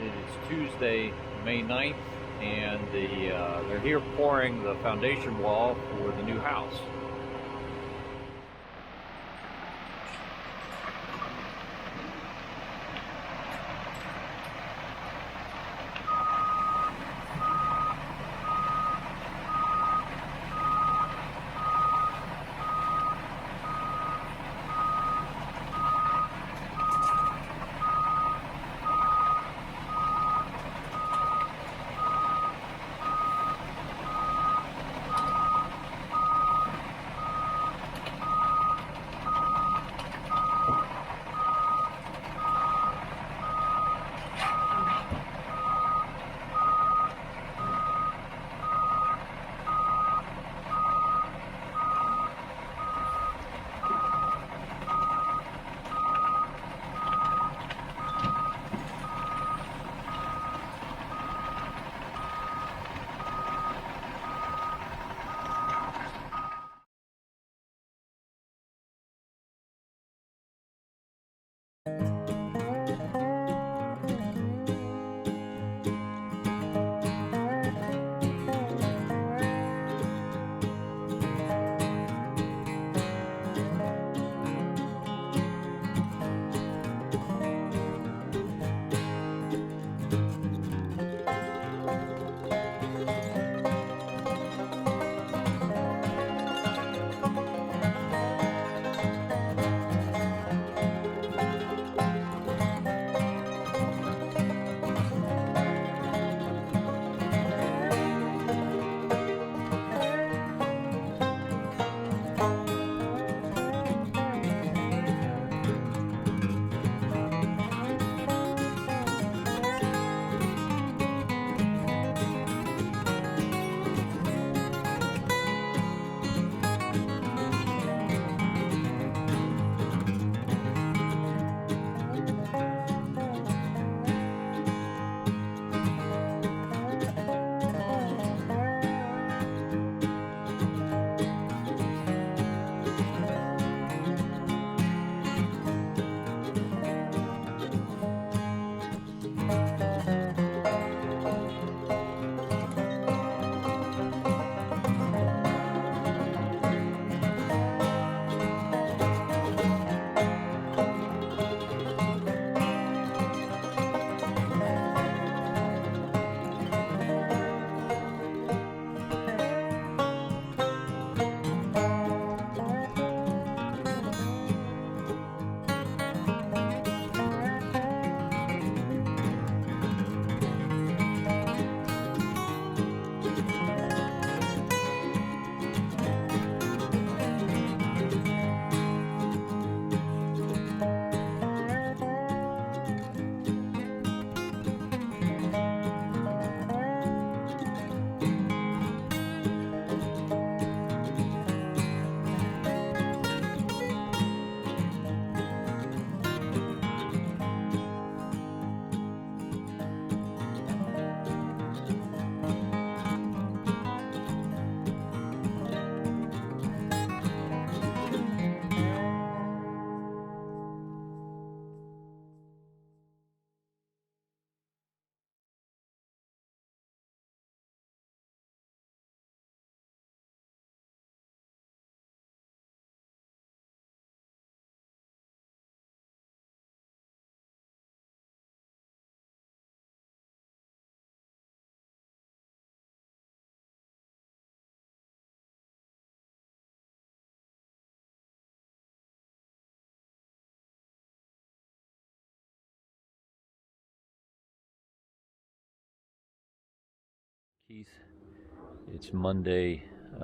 It is Tuesday, May 9th, and they're here pouring the foundation wall for the new house. Keith, it's Monday,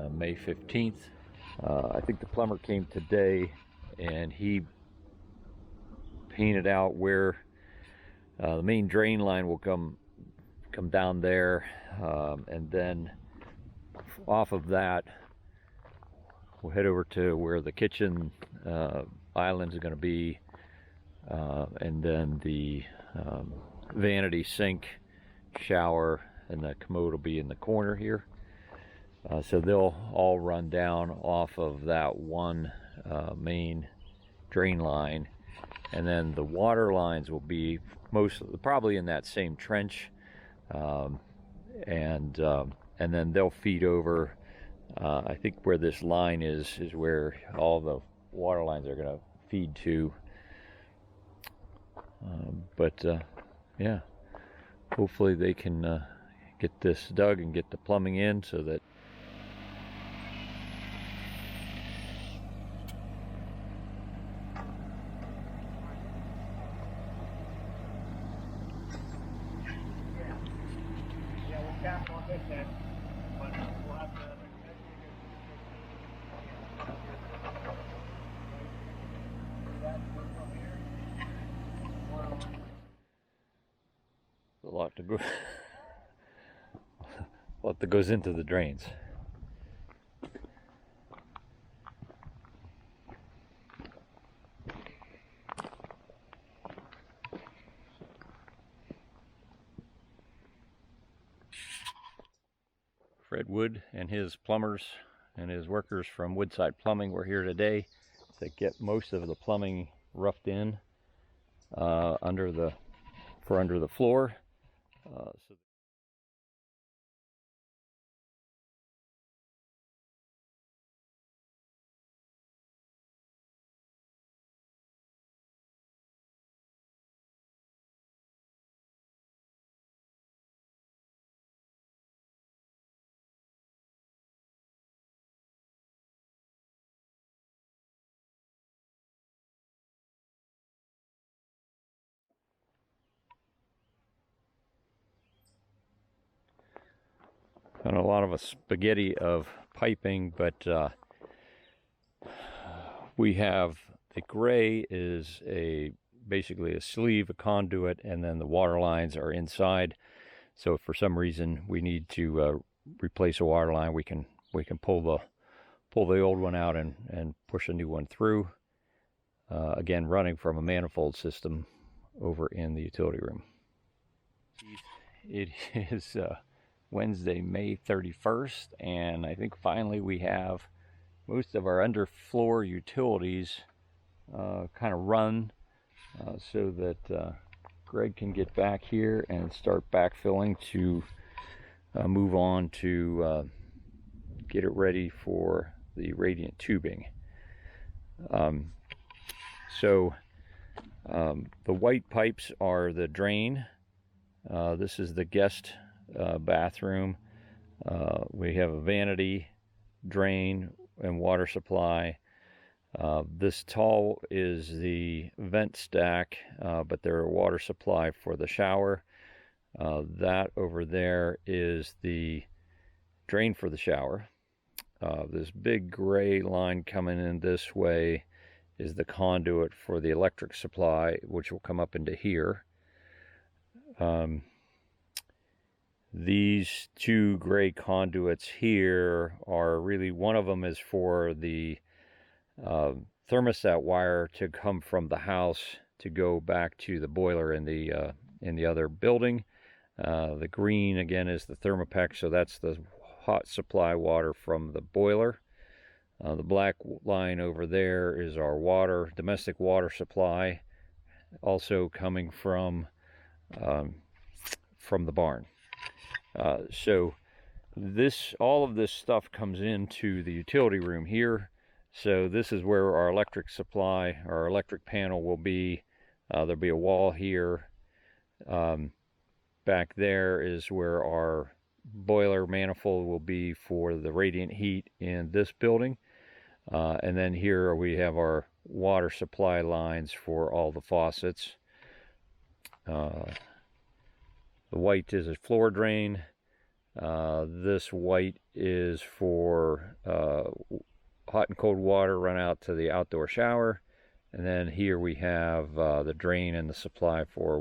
May 15th. I think the plumber came today and he painted out where the main drain line will come down there, and then off of that we'll head over to where the kitchen islands are going to be, and then the vanity sink, shower, and the commode will be in the corner here. So they'll all run down off of that one main drain line, and then the water lines will be probably in that same trench, and then they'll feed over. I think where this line is where all the water lines are going to feed to. Yeah, hopefully they can get this dug and get the plumbing in so that a lot to go a lot that goes into the drains. Fred Wood and his plumbers and his workers from Woodside Plumbing were here today to get most of the plumbing roughed in under the floor. And a lot of a spaghetti of piping, but we have the gray is basically a sleeve, a conduit, and then the water lines are inside. So if for some reason we need to replace a water line, we can pull the old one out and push a new one through. Again, running from a manifold system over in the utility room. It is Wednesday, May 31st, and I think finally we have most of our underfloor utilities kind of run so that Greg can get back here and start backfilling to move on to get it ready for the radiant tubing. The white pipes are the drain. This is the guest bathroom. We have a vanity, drain, and water supply. This tall is the vent stack, but there are water supply for the shower. That over there is the drain for the shower. This big gray line coming in this way is the conduit for the electric supply, which will come up into here. These two gray conduits here are really, one of them is for the thermostat wire to come from the house to go back to the boiler in the other building. The green again is the Thermopec, so that's the hot supply water from the boiler. The black line over there is our domestic water supply, also coming from the barn. So all of this stuff comes into the utility room here. So this is where our electric supply, our electric panel will be. There'll be a wall here. Back there is where our boiler manifold will be for the radiant heat in this building. And then here we have our water supply lines for all the faucets. The white is a floor drain. This white is for hot and cold water run out to the outdoor shower. And then here we have the drain and the supply for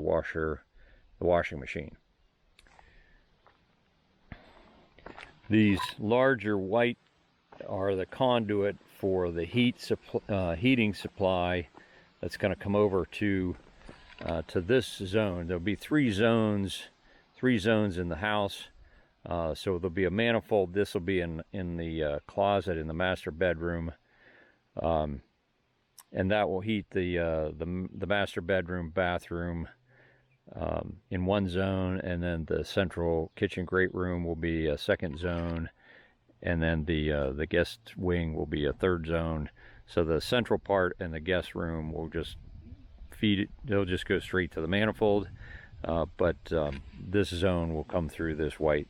the washing machine. These larger white are the conduit for the heating supply that's going to come over to this zone. There'll be three zones in the house. So there'll be a manifold. This will be in the closet in the master bedroom. and that will heat the master bedroom, bathroom in one zone, and then the central kitchen great room will be a second zone, and then the guest wing will be a third zone. So the central part and the guest room will just feed it, they'll just go straight to the manifold, but this zone will come through this white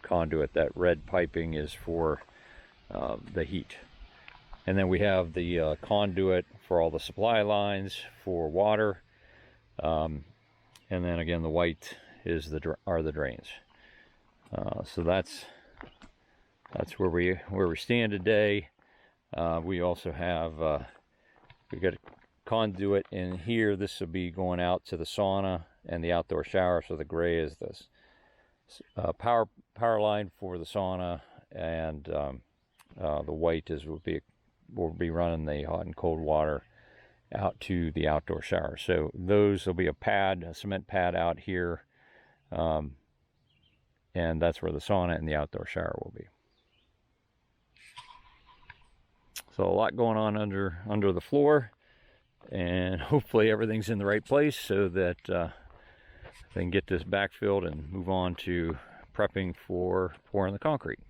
conduit. That red piping is for the heat. And then we have the conduit for all the supply lines for water, and then again the white is are the drains. So that's where we stand today. We also have we got a conduit in here. This will be going out to the sauna and the outdoor shower. So the gray is this power line for the sauna, and the white is will be running the hot and cold water out to the outdoor shower. So those will be a cement pad out here, and that's where the sauna and the outdoor shower will be. So a lot going on under the floor, and hopefully everything's in the right place so that they can get this backfilled and move on to prepping for pouring the concrete.